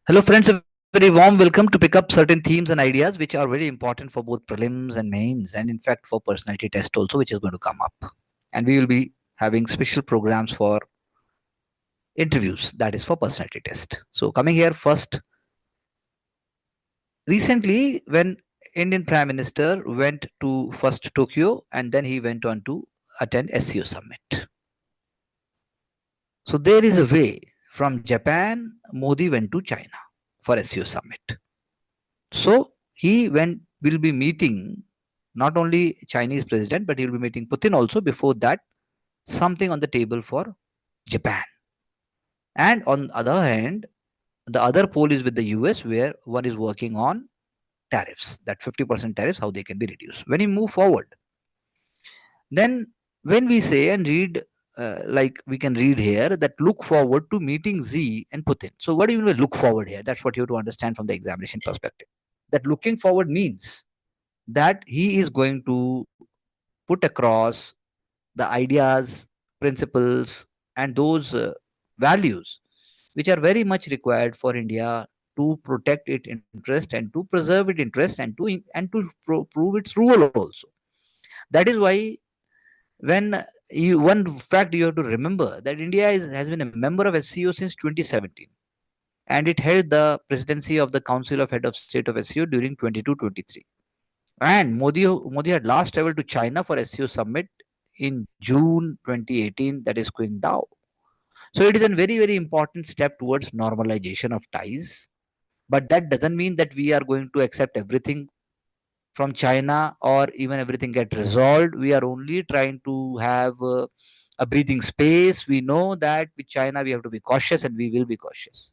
Hello, friends. A very warm welcome to pick up certain themes and ideas which are very important for both prelims and mains, and in fact for personality test also, which is going to come up. And we will be having special programs for interviews, that is for personality test. So, coming here first, recently, when Indian Prime Minister went to first Tokyo and then he went on to attend SCO summit. So, there is a way from Japan, Modi went to China for SCO summit. So he will be meeting not only Chinese president, but he will be meeting Putin also. Before that, something on the table for Japan. And on the other hand, the other pole is with the US, where one is working on tariffs, that 50% tariffs, how they can be reduced. When we move forward, then when we say and read, like we can read here that look forward to meeting Z and Putin. So what do you mean by look forward here? That's what you have to understand from the examination perspective. That looking forward means that he is going to put across the ideas, principles, and those values which are very much required for India to protect its interest and to preserve its interest and to prove its rule also. That is why when you one fact you have to remember that has been a member of SCO since 2017, and it held the presidency of the Council of Head of State of SCO during 22-23. And Modi had last traveled to China for SCO summit in June 2018, that is Qingdao. So it is a very, very important step towards normalization of ties. But that doesn't mean that we are going to accept everything from China or even everything get resolved. We are only trying to have a breathing space. We know that with China we have to be cautious and we will be cautious.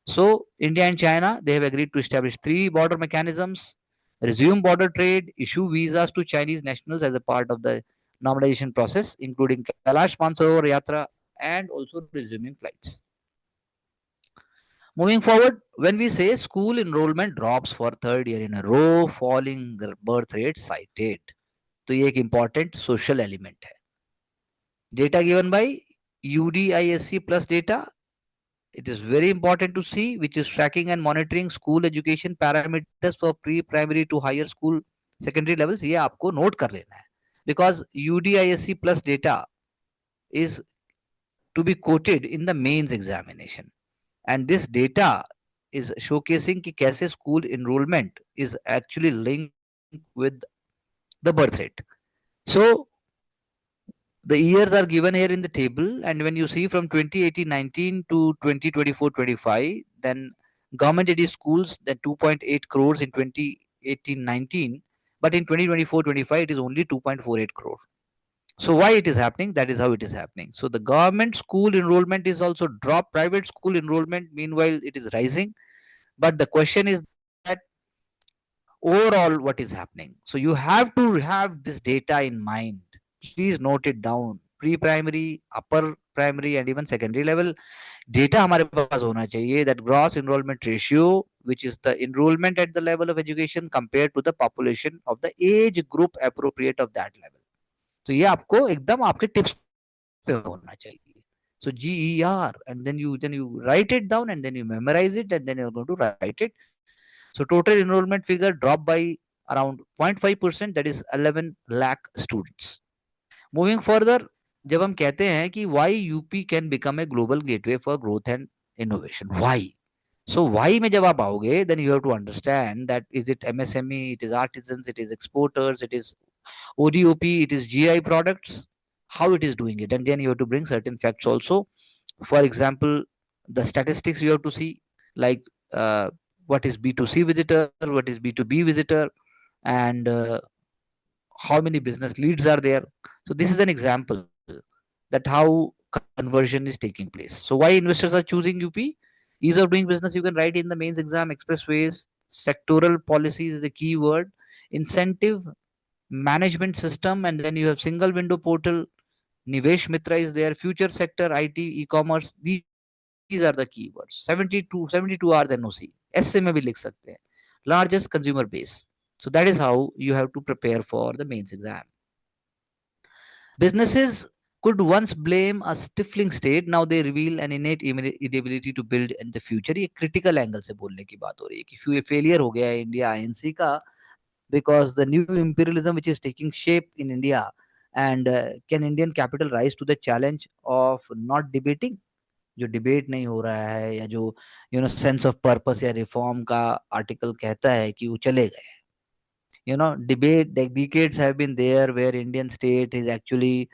So India and China, they have agreed to establish three border mechanisms, resume border trade, issue visas to Chinese nationals as a part of the normalization process, including Kailash Mansarovar Yatra and also resuming flights. Moving forward, when we say school enrollment drops for third year in a row, falling birth rate cited, तो ये एक important social element है. Data given by UDISC plus data, it is very important to see, which is tracking and monitoring school education parameters for pre-primary to higher school secondary levels. ये आपको note कर लेना है, because UDISC plus data is to be quoted in the mains examination, and this data is showcasing कि कैसे school enrollment is actually linked with the birth rate. So the years are given here in the table, and when you see from 2018-19 to 2024-25, then government aided schools, then 2.8 crores in 2018-19, but in 2024-25 it is only 2.48 crore. So why it is happening? That is how it is happening. So the government school enrollment is also dropped, private school enrollment meanwhile it is rising. But the question is that overall what is happening. So you have to have this data in mind. Please note it down. Pre-primary, upper primary, and even secondary level data हमारे पास होना चाहिए, that gross enrollment ratio, which is the enrollment at the level of education compared to the population of the age group appropriate of that level. तो ये आपको एकदम आपके tips पे होना चाहिए. So GER, and then you write it down and then you memorize it and then you're going to write it. So total enrollment figure dropped by around 0.5%, that is 11 lakh students. Moving further, जब हम कहते हैं कि why UP can become a global gateway for growth and innovation, why? So why में जब आप आओगे, then you have to understand that is it MSME, it is artisans, it is exporters, it is ODOP, it is GI products, how it is doing it, and then you have to bring certain facts also. For example, the statistics you have to see, like what is B2C visitor, what is B2B visitor, and how many business leads are there. So this is an example that how conversion is taking place. So why investors are choosing UP? Ease of doing business, you can write in the mains exam. Expressways, sectoral policies is the key word. Incentive management system, and then you have single window portal. Nivesh Mitra is there. Future sector, IT, e-commerce. These are the keywords. 72 hours NOC. ऐसे में भी लिख सकते हैं. Largest consumer base. So that is how you have to prepare for the mains exam. Businesses could once blame a stifling state, now they reveal an innate inability to build in the future. ये critical angle से बोलने की बात हो रही है कि failure हो गया है इंडिया आईएनसी का, because the new imperialism which is taking shape in India, and can Indian capital rise to the challenge of not debating? जो डिबेट नहीं हो रहा है, या जो सेंस ऑफ पर्पस या रिफॉर्म का आर्टिकल कहता है कि वो चले गए. Debate, the decades have been there where Indian state is actually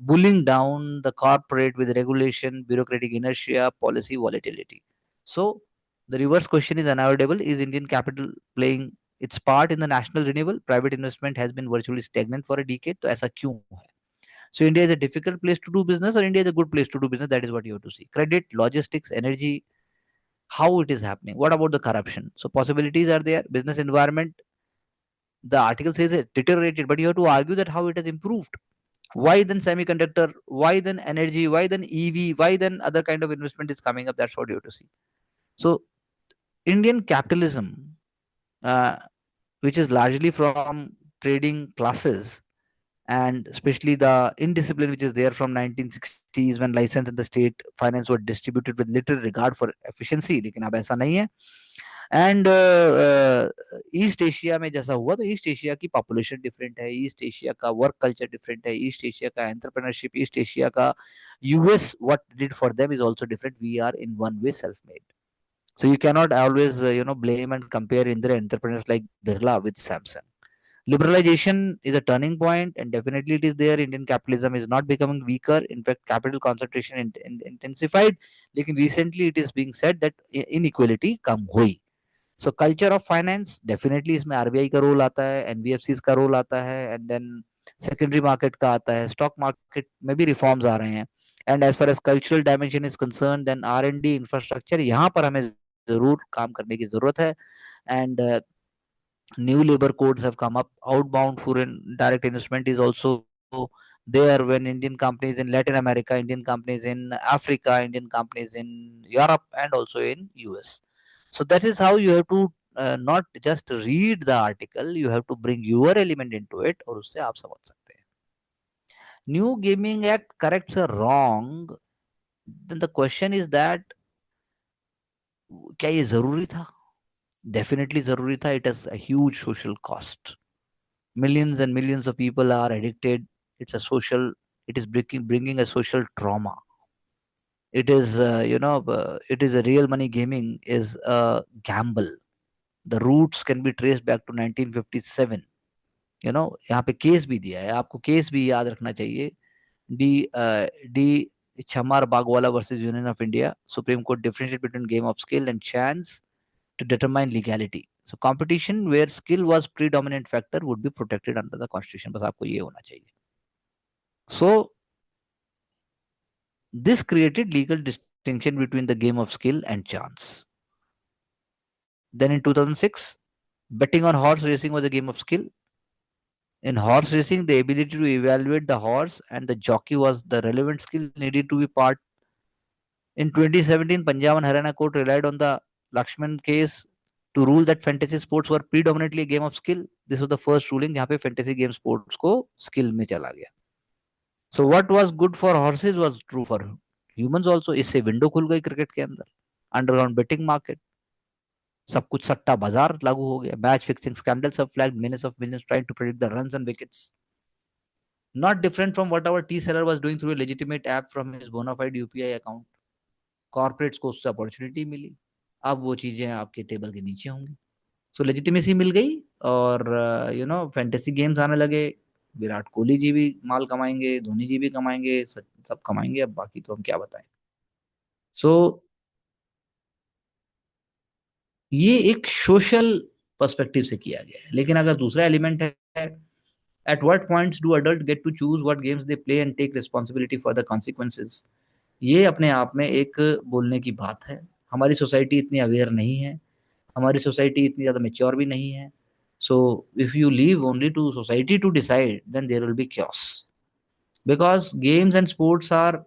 bullying down the corporate with regulation, bureaucratic inertia, policy volatility. So the reverse question is unavoidable: is Indian capital playing its part in the national renewal? Private investment has been virtually stagnant for a decade. तो ऐसा क्यों है? So India is a difficult place to do business, or India is a good place to do business? That is what you have to see. Credit, logistics, energy, how it is happening. What about the corruption? So possibilities are there. Business environment, the article says it deteriorated, but you have to argue that how it has improved. Why then semiconductor? Why then energy? Why then EV? Why then other kind of investment is coming up? That's what you have to see. So Indian capitalism, uh, which is largely from trading classes, and especially the indiscipline which is there from 1960s when license and the state finance were distributed with little regard for efficiency, लेकिन अब ऐसा नहीं है. And east Asia में जैसा हुआ, तो East Asia की पॉपुलेशन डिफरेंट है, ईस्ट एशिया का वर्क कल्चर डिफरेंट है, ईस्ट एशिया का एंटरप्रेन्योरशिप, ईस्ट एशिया का US what did for them is also different. We are in one way self made. So you cannot always blame and compare Indian entrepreneurs like Birla with Samsung. Liberalization is a turning point, and definitely it is there. Indian capitalism is not becoming weaker. In fact, capital concentration intensified. लेकिन recently it is being said that inequality कम हुई. सो culture of finance, definitely इसमें RBI का role आता है, NBFC का role आता है, and then secondary market का आता है, स्टॉक मार्केट में भी रिफॉर्म्स आ रहे हैं. And as far as cultural dimension is concern, then R and D infrastructure, यहाँ पर हमें जरूर काम करने की जरूरत है. And new labor codes have come up. Outbound foreign direct investment is also there when Indian companies in Latin America, Indian companies in Africa, Indian companies in Europe, and also in US. So that is how you have to not just read the article, you have to bring your element into it, और उससे आप समझ सकते हैं. New Gaming Act corrects a wrong. Then the question is that क्या ये जरूरी था? Definitely zaruri tha. It has a huge social cost. Millions and millions of people are addicted. It's a social, it is bringing a social trauma. It is, it is a real money gaming is a gamble. The roots can be traced back to 1957. यहाँ पे case भी दिया है, आपको case भी याद रखना चाहिए. D Chamarbaugwalla versus union of India. Supreme court differentiate between game of skill and chance to determine legality. So competition where skill was predominant factor would be protected under the constitution. बस आपको ये होना चाहिए. So this created legal distinction between the game of skill and chance. Then in 2006, betting on horse racing was a game of skill. In horse racing, the ability to evaluate the horse and the jockey was the relevant skill needed to be part. In 2017, Punjab and Haryana court relied on the Lakshman case to rule that fantasy sports were predominantly a game of skill. This was the first ruling जहाँ पे fantasy game sports को skill में चला गया. So what was good for horses was true for humans also. इससे window खुल गई cricket के अंदर. अंडरग्राउंड बेटिंग मार्केट, सब कुछ सट्टा बाजार लागू हो गया. Match fixing scandals have flagged millions of millions trying to predict the runs and wickets. Not different from what our tea seller was doing through a legitimate app from his bona fide UPI account. Corporates को उससे opportunity मिली. अब वो चीजें आपके table के नीचे होंगी. सो legitimacy मिल गई, और फैंटेसी गेम्स आने लगे. विराट कोहली जी भी माल कमाएंगे, धोनी जी भी कमाएंगे, सब कमाएंगे. अब बाकी तो हम क्या बताएं. सो ये एक सोशल पर्सपेक्टिव से किया गया है. लेकिन अगर दूसरा एलिमेंट है, at what points do adult get to choose what games they play and take responsibility for the consequences, ये अपने आप में एक बोलने की बात है. हमारी सोसाइटी इतनी अवेयर नहीं है, हमारी सोसाइटी इतनी ज़्यादा मेच्योर भी नहीं है. So if you leave only to society to decide, then there will be chaos. Because games and sports are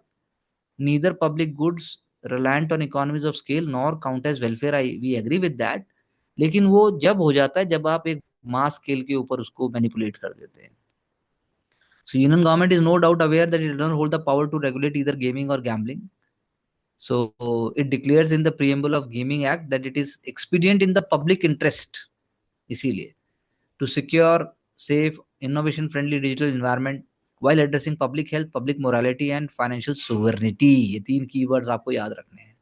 neither public goods reliant on economies of scale nor count as welfare. We agree with that. लेकिन वो जब हो जाता है जब आप एक mass scale के ऊपर उसको मैनिपुलेट कर देते हैं. So Union government is no doubt aware that it doesn't hold the power to regulate either gaming or gambling. So it declares in the preamble of Gaming Act that it is expedient in the public interest, इसीलिए, to secure safe, innovation friendly digital environment while addressing public health, public morality and financial sovereignty. ये तीन keywords आपको याद रखने हैं.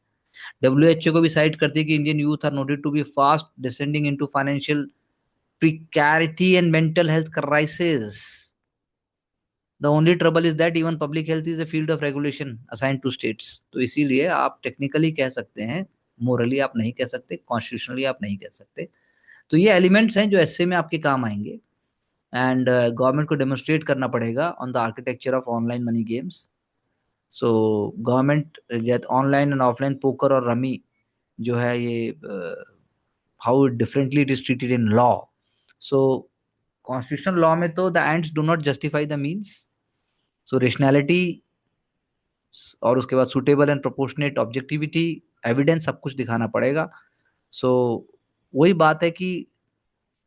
WHO को भी site करती है कि Indian youth are noted to be fast descending into financial precarity and mental health crisis. The only trouble is that even public health is a field of regulation assigned to states. तो इसीलिए आप technically कह सकते हैं, मोरली आप नहीं कह सकते, कॉन्स्टिट्यूशनली आप नहीं कह सकते. तो ये एलिमेंट्स हैं जो एसए में आपके काम आएंगे. एंड गवर्नमेंट को डेमोन्स्ट्रेट करना पड़ेगा on the architecture of online money games. So government online and offline poker और रमी जो है ये how differently it is treated in law. So constitutional law में तो the ends do not justify the means. So rationality और उसके बाद suitable and proportionate objectivity evidence सब कुछ दिखाना पड़ेगा. सो वही बात है कि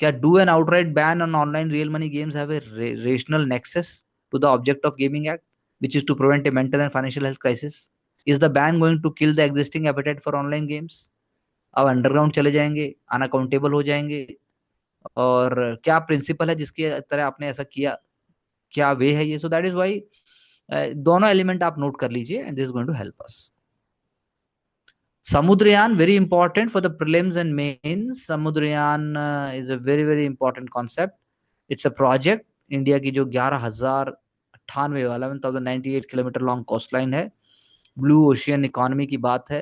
क्या do an outright ban on online real money games have a rational nexus to the object of gaming act which is to prevent a mental and financial health crisis? Is the ban going to kill the existing appetite for online games? अब underground चले जाएंगे, unaccountable हो जाएंगे. और क्या principal है जिसके तरह आपने ऐसा किया, क्या वे है ये. सो दैट इज वाई दोनों एलिमेंट आप नोट कर लीजिए and this is going to help us. Samudrayan, very important for the prelims and mains. Samudrayan is a very very important concept. It's a project. India की जो 11,098 वाला 1098 kilometre long coast line है. Blue ocean economy की बात है,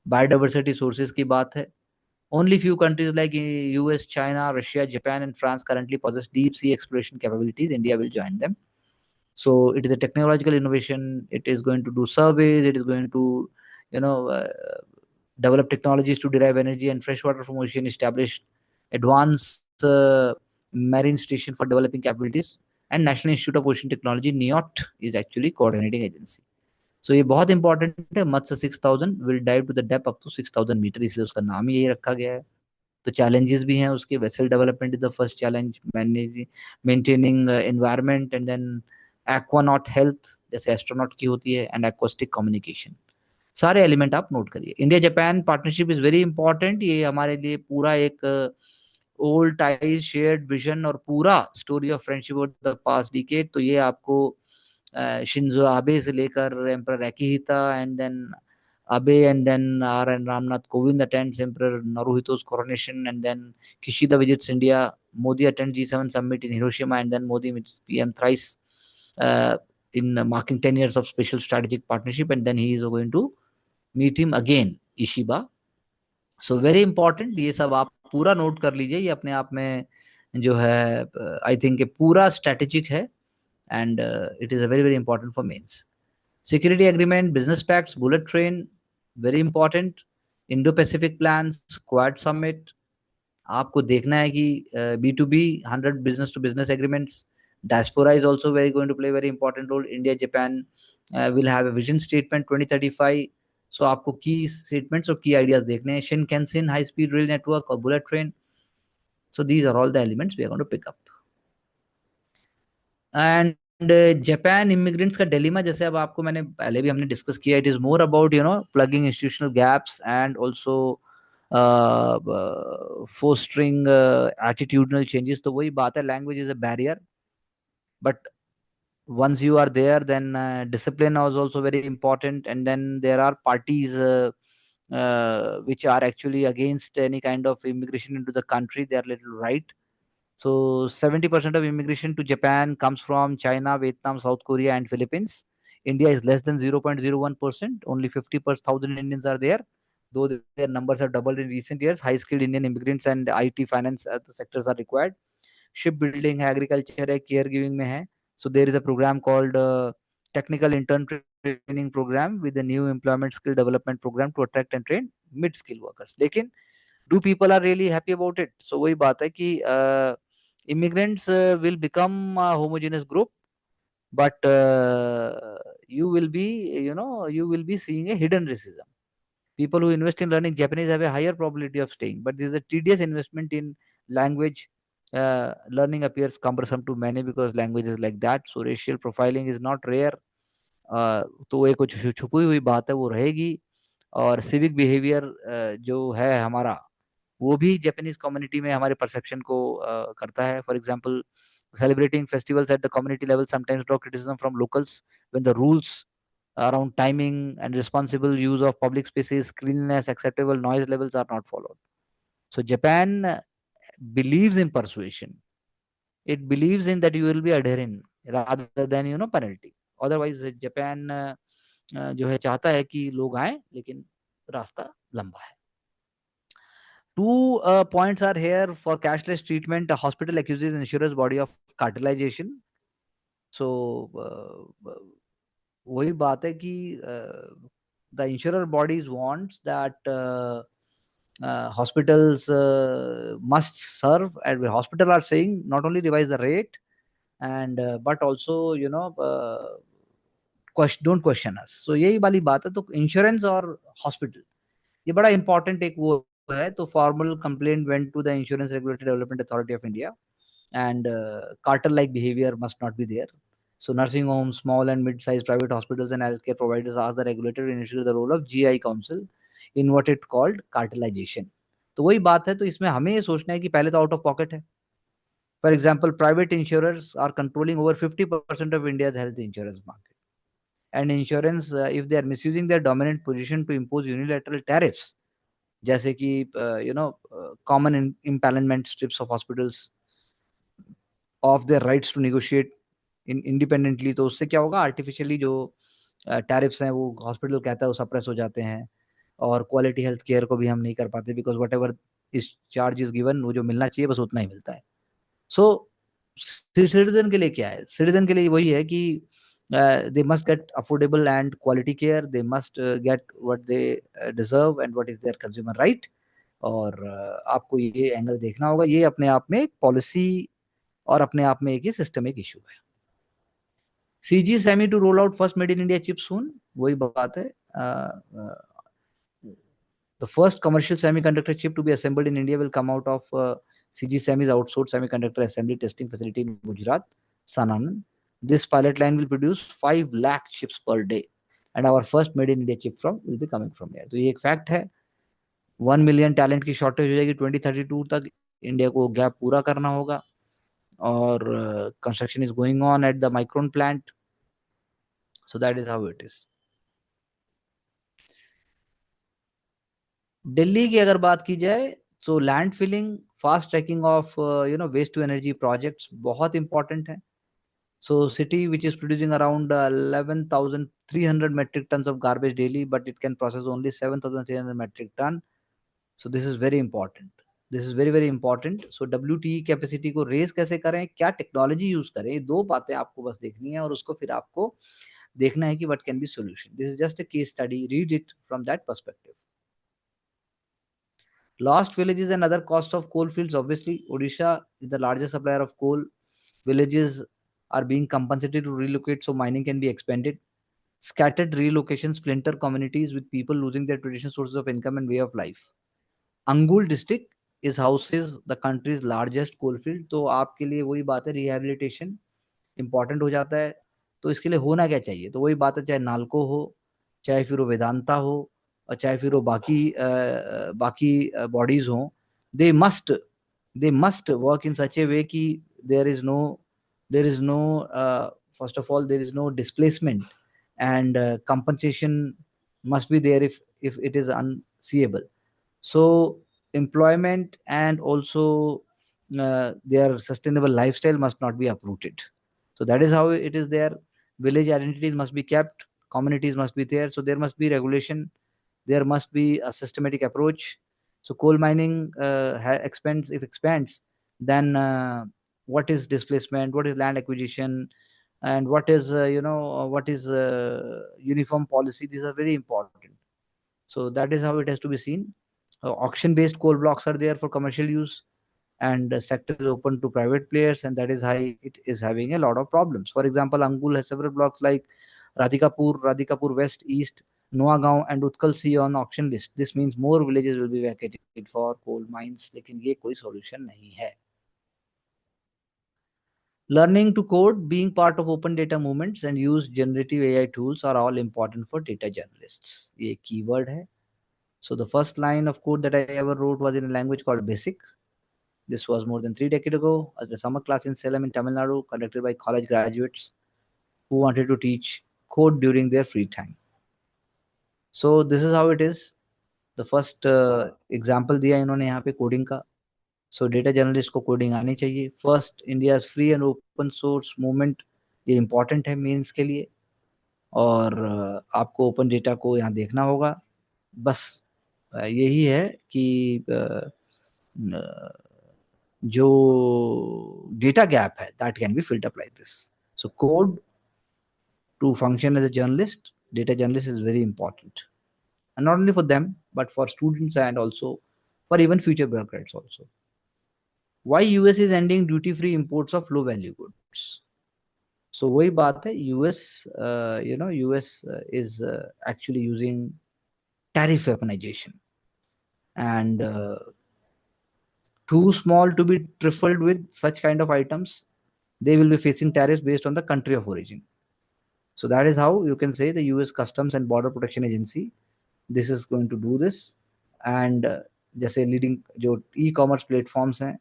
biodiversity sources की बात है. Only few countries like US, China, Russia, Japan, and France currently possess deep sea exploration capabilities. India will join them. So it is a technological innovation. It is going to do surveys. It is going to, develop technologies to derive energy and fresh water from ocean. Establish advanced marine station for developing capabilities. And National Institute of Ocean Technology (NIOT) is actually coordinating agency. So ये बहुत important है. Matsya 6000 will dive to the depth up to 6000 metre, इसलिए उसका नाम ही यही रखा गया है. तो चैलेंजेस भी हैं उसके. Vessel development is the first challenge, maintaining environment and then aquanaut health जैसे एस्ट्रोनॉट की होती है, एंड एक्वास्टिक कम्युनिकेशन. सारे एलिमेंट आप नोट करिए. India Japan partnership is very important. ये हमारे लिए पूरा एक ओल्ड टाइज, शेयर्ड विजन और पूरा story of friendship over the past decade. तो ये आपको शिंजो आबे से लेकर emperor Akihito and then Abe and then R.N. Ramnath Kovind attends Emperor Naruhito's coronation, and then Kishida visits India. Modi attends G7 summit in Hiroshima, and then Modi meets PM thrice in marking 10 years of special strategic partnership, and then he is going to meet him again, Ishiba. So very important. ये सब आप पूरा note कर लीजिए. ये अपने आप में जो है आई थिंक पूरा स्ट्रेटेजिक है, and it is a very very important for mains. Security agreement, business pacts, bullet train, very important. Indo-Pacific plans, Quad summit. आपको देखना है कि B2B 100 business to business agreements. Diaspora is also very going to play a very important role. India Japan will have a vision statement 2035. So आपको key statements और key ideas देखने हैं. Shinkansen high speed rail network और bullet train. So these are all the elements we are going to pick up. And Japan immigrants का dilemma, जैसे अब आपको मैंने पहले भी हमने डिस्कस किया, it is more about plugging institutional gaps and also fostering attitudinal changes. तो वही बात है, language is a barrier, but once you are there, then discipline is also very important. And then there are parties which are actually against any kind of immigration into the country. They are little right. So 70% of immigration to Japan comes from China, Vietnam, South Korea, and Philippines. India is less than 0.01%. Only 50,000 Indians are there, though their numbers have doubled in recent years. High-skilled Indian immigrants and IT, finance the sectors are required. Shipbuilding है, agriculture है, caregiving में है. So there is a program called Technical Intern Training Program with the new Employment Skill Development Program to attract and train mid-skill workers. लेकिन do people are really happy about it? So वही बात है कि immigrants will become a homogeneous group, but you will be seeing a hidden racism. People who invest in learning Japanese have a higher probability of staying, but this is a tedious investment in language, Learning appears cumbersome to many because language is like that. So racial profiling is not rare. तो एक कुछ छुपी हुई बात है, वो रहेगी. और सिविक बिहेवियर जो है हमारा, वो भी जापानीज कम्युनिटी में हमारे परसेप्शन को करता है. For example, celebrating festivals at the community level sometimes draw criticism from locals when the rules around timing and responsible use of public spaces, cleanliness, acceptable noise levels are not followed. So Japan believes in persuasion. It believes in that you will be adhering rather than penalty. Otherwise Japan जो है चाहता है कि लोग आए, लेकिन रास्ता लंबा है. Two points are here for cashless treatment. A hospital accuses insurance body of cartelization. So वही बात है कि the insurer bodies wants that hospitals must serve, and the hospital are saying not only revise the rate and but also don't question us. So यही वाली बात है. तो insurance और हॉस्पिटल, ये बड़ा इंपॉर्टेंट एक वो है. तो formal complaint went to the Insurance Regulatory Development Authority of India, and cartel like behavior must not be there. So nursing homes, small and mid-sized private hospitals and healthcare providers asked the regulator to initiate the role of GI council in what it called cartelization. तो वही बात है. तो इसमें हमें ये सोचना है कि पहले तो आउट ऑफ पॉकेट है. For example, private insurers are controlling over 50% of India's health insurance market. And insurance, if they are misusing their dominant position to impose unilateral tariffs, जैसे कि common impanelment strips of hospitals of their rights to negotiate independently, तो उससे क्या होगा, artificially जो tariffs हैं वो hospital कहता है वो सप्रेस हो जाते हैं, और क्वालिटी हेल्थ केयर को भी हम नहीं कर पाते, बिकॉज वट एवर इस चार्ज इज गिवन, वो जो मिलना चाहिए बस उतना ही मिलता है. सो सिटीजन के लिए क्या है, सिटीजन के लिए वही है कि they must get affordable and quality care, they must get what they deserve and what is their consumer right. और आपको ये एंगल देखना होगा. ये अपने आप में एक पॉलिसी और अपने आप में एक ये सिस्टमिक इशू है. CG Semi to roll out first made in India chip soon. वही बात है. The first commercial semiconductor chip to be assembled in India will come out of CG Semi's outsourced semiconductor assembly testing facility in Gujarat, Sanand. This pilot line will produce 5 lakh chips per day, and our first made in India chip will be coming from here. तो ये एक fact है. 1 million talent की shortage हो जाएगी 2032 तक. India को gap पूरा करना होगा. और construction is going on at the Micron plant. So that is how it is. Delhi की अगर बात की जाए तो land filling, fast tracking of waste to energy projects बहुत इंपॉर्टेंट है. So city which is producing around 11,300 metric tons of garbage daily, but it can process only 7,300 metric ton. So this is very important. This is very very important. So WTE capacity को raise कैसे करें, क्या technology use करें, ये दो बातें आपको बस देखनी है, और उसको फिर आपको देखना है कि what can be solution. This is just a case study. Read it from that perspective. Lost villages and other cost of coal fields. Obviously, Odisha is the largest supplier of coal. Villages are being compensated to relocate so mining can be expanded. Scattered relocation, splinter communities with people losing their traditional sources of income and way of life. Angul district is houses the country's largest coal field. तो आपके लिए वही बात है, rehabilitation important हो जाता है. तो इसके लिए होना क्या चाहिए, तो वही बात है, चाहे नालको हो, चाहे फिर वो वेदांता हो, और चाहे फिर वो बाकी बॉडीज हों, they must work in such a way कि there is no first of all there is no displacement, and compensation must be there if it is unseeable. So employment and also their sustainable lifestyle must not be uprooted. So that is how it is there. Village identities must be kept, communities must be there, so there must be regulation, there must be a systematic approach. So coal mining expands, then what is displacement, what is land acquisition, and what is what is uniform policy. These are very important. So that is how it has to be seen. Auction based coal blocks are there for commercial use, and sector is open to private players, and that is why it is having a lot of problems. For example, Angul has several blocks like Radhikapur West, East, Nuagaon and Utkal C on auction list. This means more villages will be vacated for coal mines, लेकिन ये कोई solution नहीं है. Learning to code, being part of open data movements and use generative AI tools are all important for data journalists. ये keyword है. So the first line of code that I ever wrote was in a language called Basic. This was more than 3 decades ago at a summer class in Salem in Tamil Nadu, conducted by college graduates who wanted to teach code during their free time. So this is how it is. The first example दिया इन्होंने यहाँ पे coding का. So data journalist को coding आनी चाहिए. First, India's free and open source movement ये important है means के लिए. और आपको ओपन डेटा को यहाँ देखना होगा. बस यही है कि जो डेटा गैप है that can be filled up like this. So code to function as a journalist, data journalist is very important. And not only for them, but for students and also for even future bureaucrats also. Why US is ending duty-free imports of low-value goods? So वही बात है, US, US is actually using tariff weaponization and too small to be trifled with such kind of items, they will be facing tariffs based on the country of origin. So that is how you can say the US Customs and Border Protection Agency, this is going to do this. And जैसे leading जो e-commerce platforms हैं,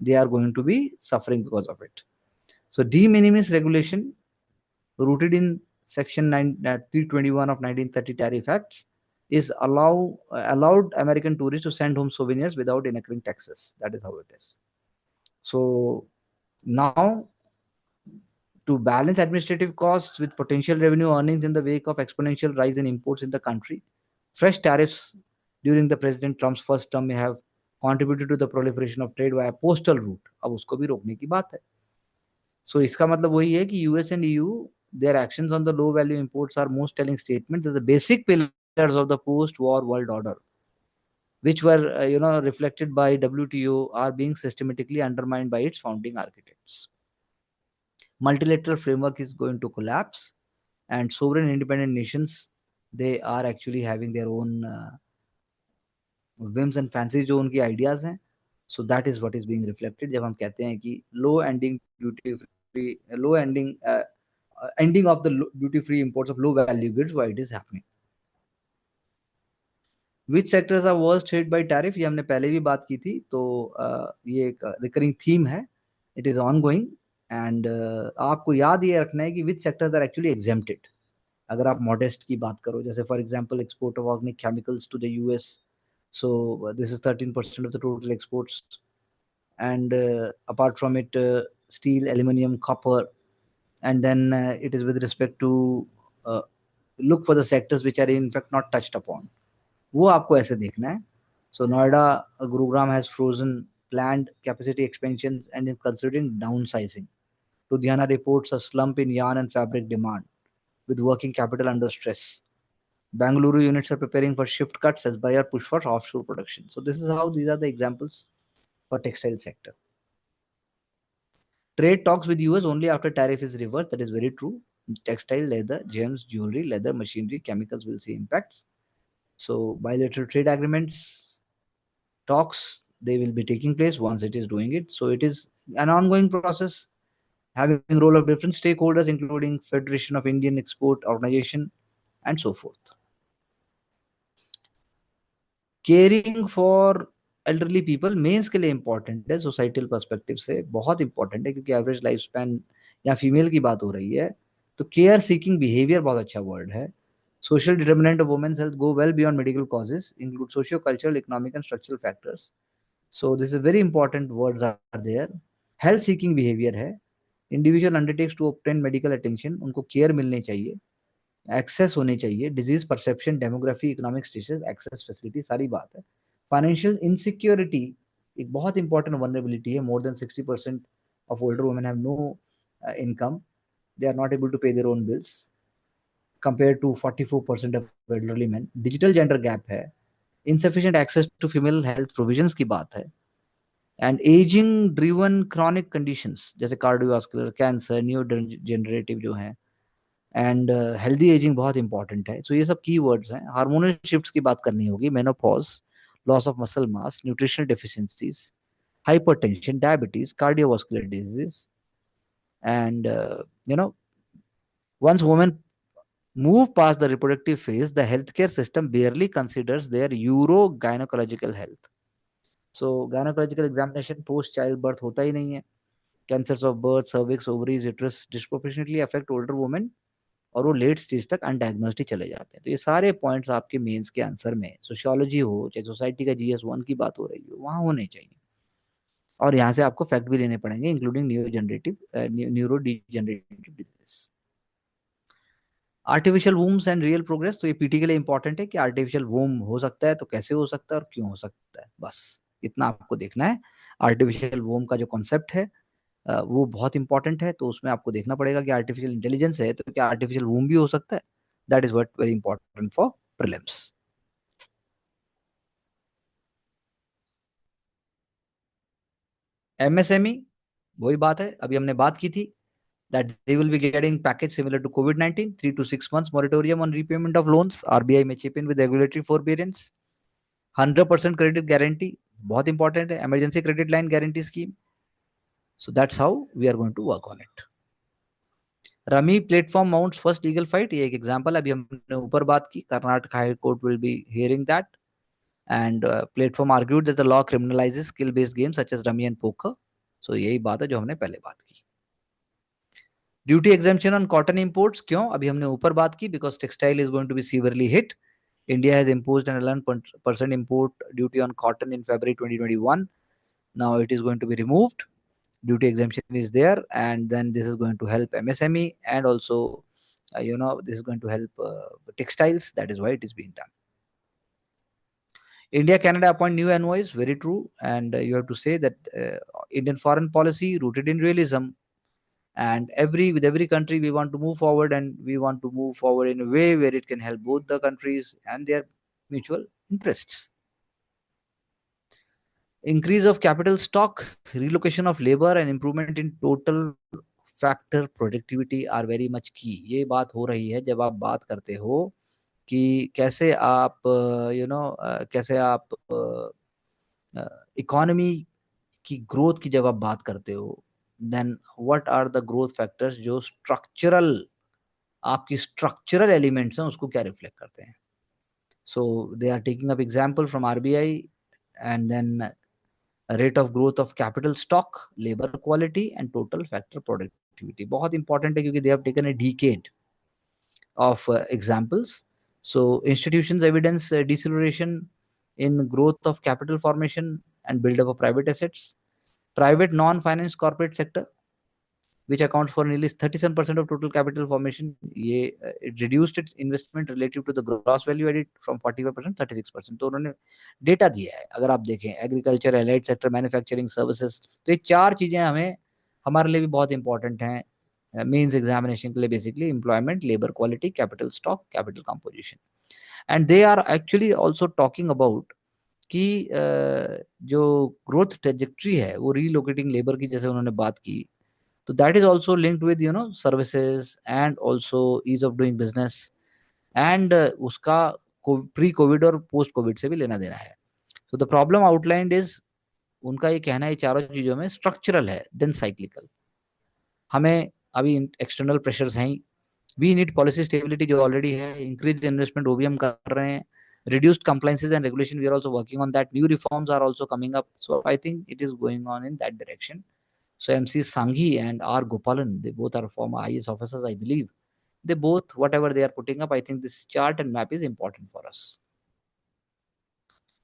they are going to be suffering because of it. So de minimis regulation rooted in Section 321 of 1930 Tariff Acts is allowed American tourists to send home souvenirs without incurring taxes. That is how it is. So now, to balance administrative costs with potential revenue earnings in the wake of exponential rise in imports in the country, fresh tariffs during the President Trump's first term may have contributed to the proliferation of trade via postal route. अब उसको भी रोकने की बात है. So इसका मतलब वही है कि US and EU, their actions on the low value imports are most telling statement that the basic pillars of the post-war world order, which were reflected by WTO, are being systematically undermined by its founding architects. Multilateral framework is going to collapse, and sovereign independent nations, they are actually having their own whims and fancies जो उनकी ideas हैं. So that is what is being reflected जब हम कहते हैं कि ending of the duty free imports of low value goods, why it is happening. Which sectors are worst hit by tariff, ये हमने पहले भी बात की थी. तो ये एक recurring theme है. It is ongoing. And आपको याद ये रखना है कि which sectors are actually exempted. अगर आप modest की बात करो, जैसे for example export of organic chemicals to the US, so this is 13% of the total exports. And apart from it, steel, aluminum, copper, and then it is with respect to look for the sectors which are in fact not touched upon. वो आपको ऐसे देखना है. So Noida, Gurugram has frozen planned capacity expansions and is considering downsizing. Ludhiana reports a slump in yarn and fabric demand, with working capital under stress. Bangalore units are preparing for shift cuts as buyer push for offshore production. So this is how these are the examples for textile sector. Trade talks with US only after tariff is reversed. That is very true. Textile, leather, gems, jewelry, leather, machinery, chemicals will see impacts. So bilateral trade agreements, talks, they will be taking place once it is doing it. So it is an ongoing process, having role of different stakeholders, including Federation of Indian Export Organization and so forth. Caring for elderly people mains के लिए important है, societal perspective से बहुत important है, क्योंकि average life span या female की बात हो रही है. तो केयर सीकिंग बिहेवियर बहुत अच्छा वर्ड है. Social determinant of women's health go well beyond medical causes, include socio-cultural, economic, and structural factors. So this is very important words are there. Health seeking behavior है. Individual undertakes to obtain medical attention, उनको care मिलनी चाहिए, access होनी चाहिए, disease perception, demography, economic status, access facility, सारी बात है. Financial insecurity एक बहुत इंपॉर्टेंट वनरेबिलिटी है. More than 60% of older women have no income, they are not able to pay their own bills compared to 44% of elderly men. Digital gender gap है, insufficient access to female health provisions की बात है, and aging driven chronic conditions जैसे cardiovascular, cancer, neurodegenerative जो हैं, and healthy aging बहुत important है. So ये सब keywords हैं. Hormonal shifts की बात करनी होगी, menopause, loss of muscle mass, nutritional deficiencies, hypertension, diabetes, cardiovascular disease, And once women move past the reproductive phase, the healthcare system barely considers their urogynecological health. So gynecological examination post childbirth होता ही नहीं है. Cancers of birth, cervix, ovaries, uterus disproportionately affect older women और वो late stage तक undiagnosed ही चले जाते हैं. तो ये सारे पॉइंट्स आपके मेंस के आंसर में, सोशियोलॉजी हो चाहे सोसाइटी का जीएस 1 की बात हो रही हो, वहां होने चाहिए. और यहाँ से आपको फैक्ट भी लेने पड़ेंगे, including neurodegenerative disease. Artificial wombs and real progress. तो ये पीटी के लिए इंपॉर्टेंट है कि आर्टिफिशियल वूम हो सकता है तो कैसे हो सकता है और क्यों हो सकता है, बस इतना आपको देखना है. आर्टिफिशियल वूम का जो कॉन्सेप्ट है वो बहुत इंपॉर्टेंट है. तो उसमें आपको देखना पड़ेगा कि आर्टिफिशियल इंटेलिजेंस है तो क्या आर्टिफिशियल वूम भी हो सकता है. That is what very important for prelims. MSME, वही बात है अभी हमने बात की थी, that they will be getting package similar to COVID-19, 3 to 6 months moratorium on repayment of loans. RBI may chip in with regulatory forbearance. 100% credit guarantee, बहुत important है. emergency credit line guarantee scheme. So that's how we are going to work on it. Rummy platform mounts first legal fight, ये एक example अभी हमने ऊपर बात की. Karnataka high court will be hearing that. And platform argued that the law criminalises skill based games such as rummy and poker. So यही बात है जो हमने पहले बात की. Duty exemption on cotton imports, क्यों अभी हमने ऊपर बात की, because textile is going to be severely hit. India has imposed an 11% import duty on cotton in February 2021. Now it is going to be removed. Duty exemption is there, and then this is going to help MSME, and also, this is going to help textiles. That is why it is being done. India, Canada appoint new envoys. Very true, and you have to say that Indian foreign policy rooted in realism, and with every country we want to move forward, and we want to move forward in a way where it can help both the countries and their mutual interests. Increase of capital stock, relocation of labor, and improvement in total factor productivity are very much key. ये बात हो रही है जब आप बात करते हो कि कैसे आप कैसे आप इकोनॉमी की ग्रोथ की जब आप बात करते हो, then what are the growth factors जो आपकी स्ट्रक्चरल एलिमेंट्स हैं उसको क्या रिफ्लेक्ट करते हैं. So they are taking up example from RBI, and then rate of growth of capital stock, labour quality and total factor productivity. बहुत important है क्योंकि they have taken a decade of examples. So institutions evidence deceleration in growth of capital formation and build up of private assets. Private non-finance corporate sector, which accounts for nearly 37% of total capital formation, it reduced its investment relative to the gross value added from 45% 36%. तो उन्होंने data दिया है. अगर आप देखें agriculture, allied sector, manufacturing, services, तो ये चार चीजें हमारे लिए भी बहुत इंपॉर्टेंट हैं means examination के लिए. Basically employment, labour quality, capital stock, capital composition. And they are actually also talking about कि जो ग्रोथ ट्रेजेक्ट्री है वो रीलोकेटिंग लेबर की जैसे उन्होंने बात की, तो that is also linked with services and also ease of doing business, and उसका प्री कोविड और पोस्ट कोविड से भी लेना देना है. तो द प्रॉब्लम आउटलाइंड इज, उनका ये कहना है चारों चीजों में स्ट्रक्चरल है देन साइक्लिकल. हमें अभी एक्सटर्नल प्रेशर्स हैं, वी नीड पॉलिसी स्टेबिलिटी जो ऑलरेडी है, इंक्रीज इन्वेस्टमेंट वो भी हम कर रहे हैं, reduced compliances and regulation, we are also working on that, new reforms are also coming up, so I think it is going on in that direction. So MC Sanghi and R Gopalan, they both are former IAS officers, I believe. They both, whatever they are putting up, I think this chart and map is important for us.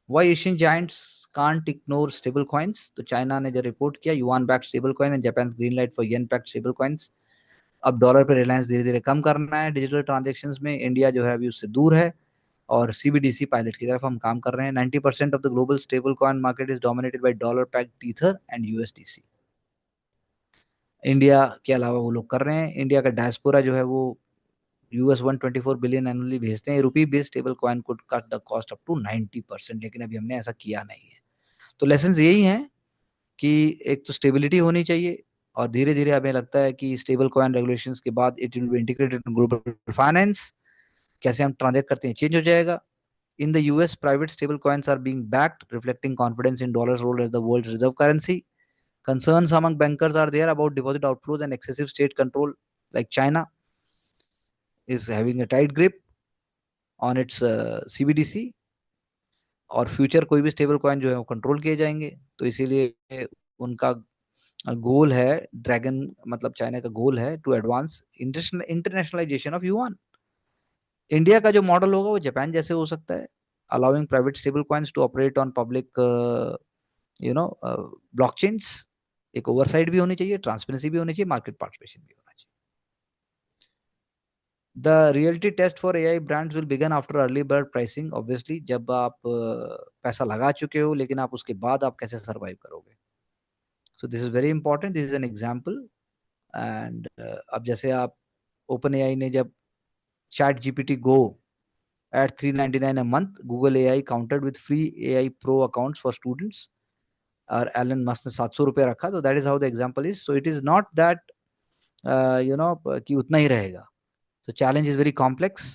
Why Asian giants can't ignore stable coins? तो China ने जो report किया, yuan backed stable coin and Japan green light for yen backed stable coins. अब dollar पे रिलायंस धीरे धीरे कम करना है डिजिटल ट्रांजेक्शन्स में. इंडिया जो है अभी उससे दूर है और सीबीडीसी पायलट की तरफ हम काम कर रहे हैं. 90% of the global stable coin market is dominated by dollar packed ether and USDC. India के अलावा वो लोग कर रहे हैं. इंडिया का डायस्पोरा जो है वो $124 बिलियन एनुअली भेजते हैं. Rupee based stablecoin could cut the cost up to 90%, लेकिन अभी हमने ऐसा किया नहीं है. तो लेसन यही है कि एक तो स्टेबिलिटी होनी चाहिए, और धीरे धीरे हमें लगता है कि स्टेबल कॉइन रेगुलेशंस के बाद it will be integrated in global finance. कैसे हम ट्रांजेक्ट करते हैं चेंज हो जाएगा. In the US, private stable coins are being backed, reflecting confidence in dollar's role as the world's reserve currency. Concerns among bankers are there about deposit outflows and excessive state control, like China is having a tight grip on its CBDC, और future कोई भी stable coin जो है वो control किए जाएंगे, तो इसीलिए उनका गोल है, ड्रैगन मतलब चाइना का गोल है to advance internationalization of yuan. India का जो मॉडल होगा वो जापान जैसे हो सकता है, allowing private stable coins to operate on public blockchains. एक ओवरसाइट भी होनी चाहिए, ट्रांसपेरेंसी भी होनी चाहिए, मार्केट पार्टिसिपेशन भी होना चाहिए। The reality test for AI brands will begin after early bird pricing. Obviously जब आप पैसा लगा चुके हो लेकिन आप उसके बाद आप कैसे सर्वाइव करोगे। So this is very important, this is an example. And अब जैसे आप ओपन एआई ने जब chat GPT go at 399 a month, Google AI countered with free AI Pro accounts for students, और एलन मस्क ने 700 रुपये रखा, तो that is how the example is. So it is not that कि उतना ही रहेगा। so challenge is very complex,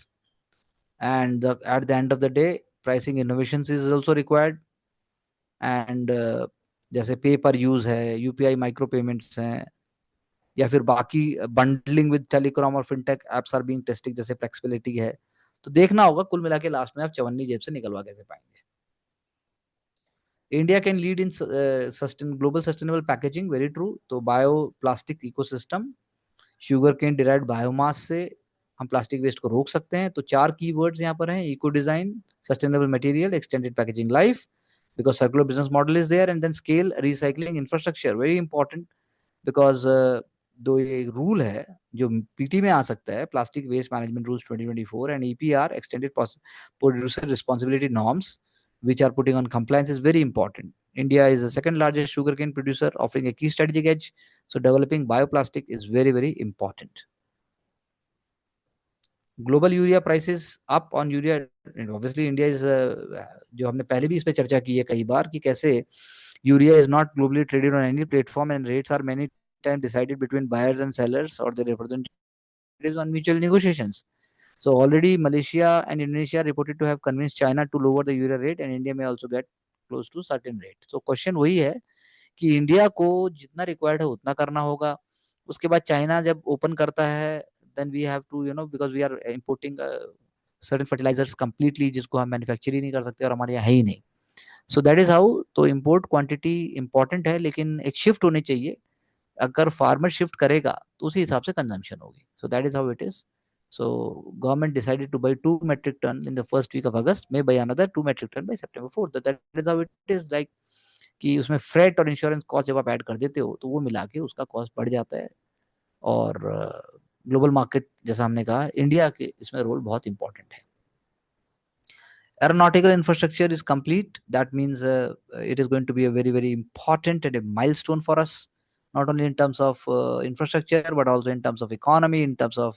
and at the end of the day pricing innovations is also required, and जैसे पे पर यूज है, यूपीआई माइक्रो पेमेंट्स हैं, या फिर बाकी बंडलिंग विद टेलीकॉम और fintech apps are being testing, जैसे फ्लेक्सिबिलिटी है। तो देखना होगा कुल मिला के लास्ट में आप चवन्नी जेब से निकलवा कैसे पाएंगे। India can lead in global sustainable packaging, very true. तो bioplastic ecosystem, sugarcane derived biomass से हम प्लास्टिक वेस्ट को रोक सकते हैं। तो 4 कीवर्ड्स यहाँ पर हैं, eco design, sustainable material, extended packaging life, because circular business model is there, and then scale recycling infrastructure, very important. Because दो ये रूल है जो पीटी में आ सकता है, plastic waste management rules 2024 and EPR, extended producer responsibility norms, which are putting on compliance, is very important. India is the second largest sugarcane producer, offering a key strategic edge. So developing bioplastic is very, very important. Global urea prices up on urea. Obviously, India is जो हमने पहले भी इस पे चर्चा की है कई बार कि कैसे urea is not globally traded on any platform, and rates are many times decided between buyers and sellers or their representatives on mutual negotiations. So already Malaysia and Indonesia reported to have convinced China to lower the urea rate, and India may also get close to certain rate. So question वही है कि India को जितना required है उतना करना होगा। उसके बाद चाइना जब ओपन करता है, then we have to because we are importing certain fertilizers completely, जिसको हम मैन्युफैक्चर ही नहीं कर सकते और हमारे यहाँ है ही नहीं। सो दैट इज हाउ। तो इम्पोर्ट क्वांटिटी इंपॉर्टेंट है, लेकिन एक शिफ्ट होनी चाहिए। अगर फार्मर शिफ्ट करेगा तो उसी हिसाब से कंजम्पशन होगी। सो that is how it is. So government decided to buy 2 metric ton in the first week of August, may buy another 2 metric ton by September 4th. That is how it is, like कि उसमें freight और insurance cost जब आप add कर देते हो तो वो मिला के उसका कॉस्ट बढ़ जाता है। और ग्लोबल मार्केट जैसा हमने कहा, इंडिया के इसमें रोल बहुत इंपॉर्टेंट है। Aeronautical infrastructure is complete. That means it is going to be a very, very important and a milestone for us, not only in terms of infrastructure, but also in terms of economy, in terms of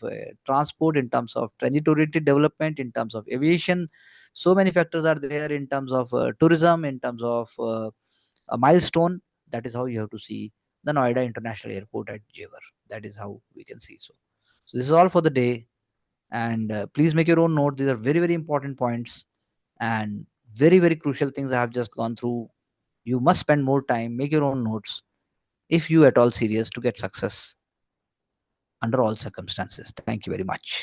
transport, in terms of transit-oriented development, in terms of aviation. So many factors are there in terms of tourism, in terms of a milestone. That is how you have to see the Noida International Airport at Jewar. That is how we can see. So this is all for the day. And please make your own note. These are very, very important points and very, very crucial things I have just gone through. You must spend more time, make your own notes if you at all serious to get success under all circumstances. Thank you very much.